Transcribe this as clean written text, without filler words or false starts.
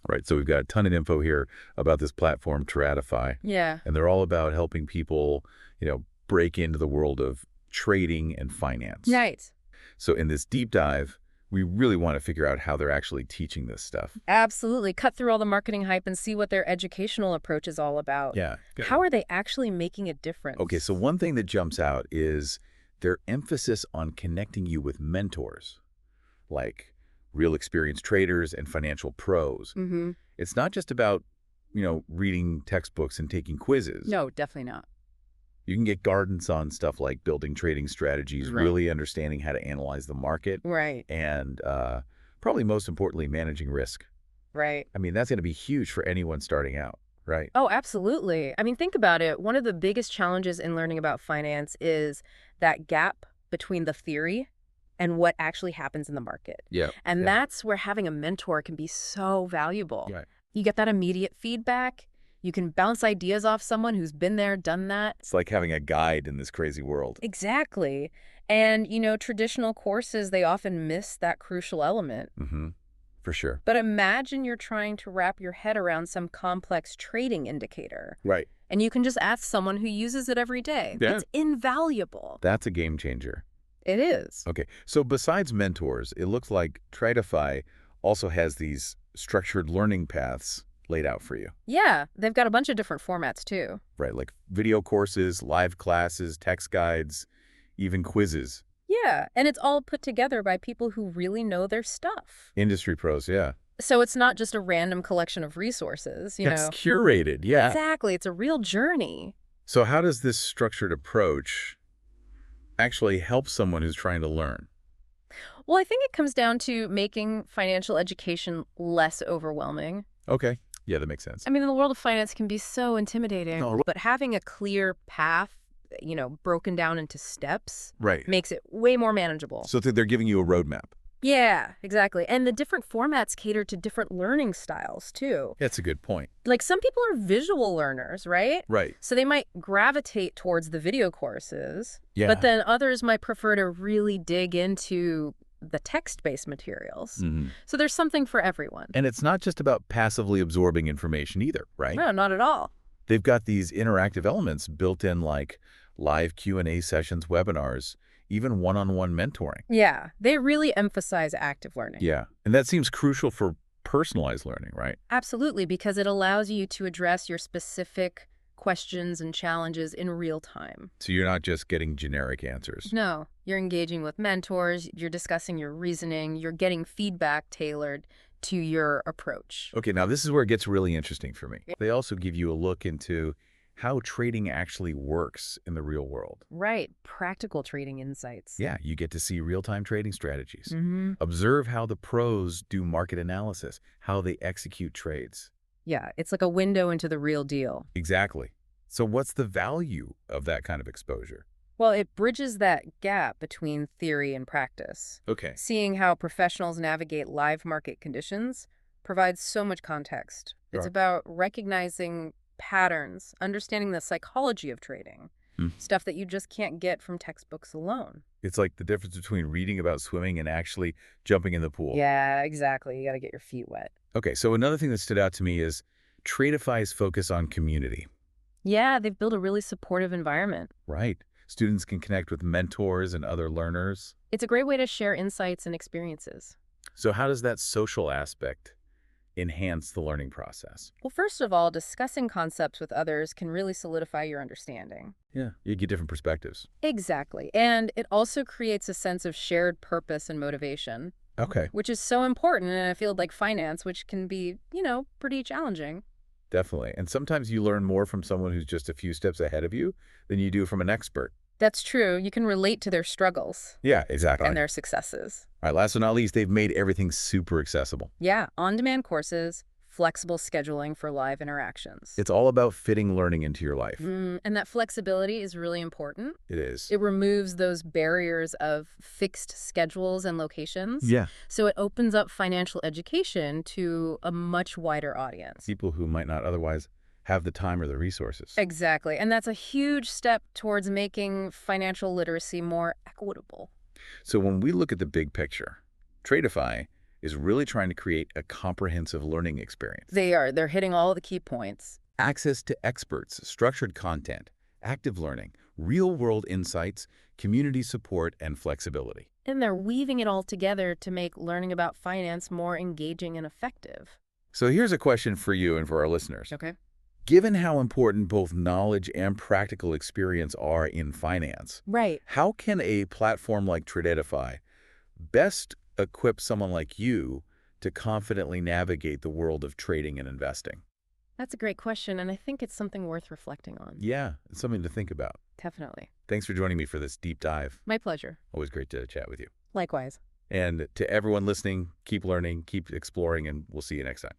Right. So we've got a ton of info here about this platform, Tradify. Yeah. And they're all about helping people, break into the world of trading and finance. Right. So in this deep dive, we really want to figure out how they're actually teaching this stuff. Absolutely. Cut through all the marketing hype and see what their educational approach is all about. Yeah. Good. How are they actually making a difference? Okay, so one thing that jumps out is their emphasis on connecting you with mentors, like real experienced traders and financial pros. Mm-hmm. It's not just about, reading textbooks and taking quizzes. No, definitely not. You can get guidance on stuff like building trading strategies, Right. really understanding how to analyze the market, Right. and probably most importantly, managing risk. Right. I mean, that's going to be huge for anyone starting out, right? Oh, absolutely. I mean, think about it. One of the biggest challenges in learning about finance is that gap between the theory and what actually happens in the market. Yeah. And Yeah. that's where having a mentor can be so valuable. Right. You get that immediate feedback. You can bounce ideas off someone who's been there, done that. It's like having a guide in this crazy world. Exactly. And, traditional courses, they often miss that crucial element. Mm-hmm. For sure. But imagine you're trying to wrap your head around some complex trading indicator. Right. And you can just ask someone who uses it every day. Yeah. It's invaluable. That's a game changer. It is. Okay. So besides mentors, it looks like Tradify also has these structured learning paths laid out for you. Yeah, they've got a bunch of different formats too. Right. Like video courses, live classes, text guides, even quizzes. Yeah, and it's all put together by people who really know their stuff. Industry pros, yeah. So it's not just a random collection of resources, you It's know. curated, yeah. Exactly, it's a real journey. So how does this structured approach actually help someone who's trying to learn? Well, I think it comes down to making financial education less overwhelming. Okay. Yeah, that makes sense. I mean, the world of finance can be so intimidating, No. but having a clear path, broken down into steps, Right. makes it way more manageable. So they're giving you a roadmap. Yeah, exactly. And the different formats cater to different learning styles, too. That's a good point. Like, some people are visual learners, right? Right. So they might gravitate towards the video courses, Yeah. but then others might prefer to really dig into the text-based materials. Mhm. So there's something for everyone. And it's not just about passively absorbing information either, right? No, not at all. They've got these interactive elements built in, like live Q&A sessions, webinars, even one-on-one mentoring. Yeah, they really emphasize active learning. Yeah. And that seems crucial for personalized learning, right? Absolutely, because it allows you to address your specific questions and challenges in real time. So you're not just getting generic answers. No, you're engaging with mentors, you're discussing your reasoning, you're getting feedback tailored to your approach. Okay, now this is where it gets really interesting for me. Yeah. They also give you a look into how trading actually works in the real world. Right, practical trading insights. Yeah, you get to see real-time trading strategies. Mm-hmm. Observe how the pros do market analysis, how they execute trades. Yeah, it's like a window into the real deal. Exactly. So what's the value of that kind of exposure? Well, it bridges that gap between theory and practice. Okay. Seeing how professionals navigate live market conditions provides so much context. It's Sure. about recognizing patterns, understanding the psychology of trading, stuff that you just can't get from textbooks alone. It's like the difference between reading about swimming and actually jumping in the pool. Yeah, exactly. You got to get your feet wet. Okay, so another thing that stood out to me is Tradify's focus on community. Yeah, they've built a really supportive environment. Right. Students can connect with mentors and other learners. It's a great way to share insights and experiences. So how does that social aspect enhance the learning process? Well, first of all, discussing concepts with others can really solidify your understanding. Yeah, you get different perspectives. Exactly. And it also creates a sense of shared purpose and motivation, Okay, which is so important in a field like finance, which can be, pretty challenging. definitely. And sometimes you learn more from someone who's just a few steps ahead of you than you do from an expert. That's true. You can relate to their struggles Yeah, exactly. and their successes. All right, last but not least, they've made everything super accessible. Yeah, on-demand courses, flexible scheduling for live interactions. It's all about fitting learning into your life. And that flexibility is really important. It is. It removes those barriers of fixed schedules and locations. Yeah. So it opens up financial education to a much wider audience. People who might not otherwise have the time or the resources. Exactly. And that's a huge step towards making financial literacy more equitable. So when we look at the big picture, Tradify is really trying to create a comprehensive learning experience. They're hitting all the key points. Access to experts, structured content, active learning, real-world insights, community support, and flexibility. And they're weaving it all together to make learning about finance more engaging and effective. So here's a question for you and for our listeners. Okay. Given how important both knowledge and practical experience are in finance, Right. how can a platform like Tradetify best equip someone like you to confidently navigate the world of trading and investing? That's a great question, and I think it's something worth reflecting on. Yeah, it's something to think about. Definitely. Thanks for joining me for this deep dive. My pleasure. Always great to chat with you. Likewise. And to everyone listening, keep learning, keep exploring, and we'll see you next time.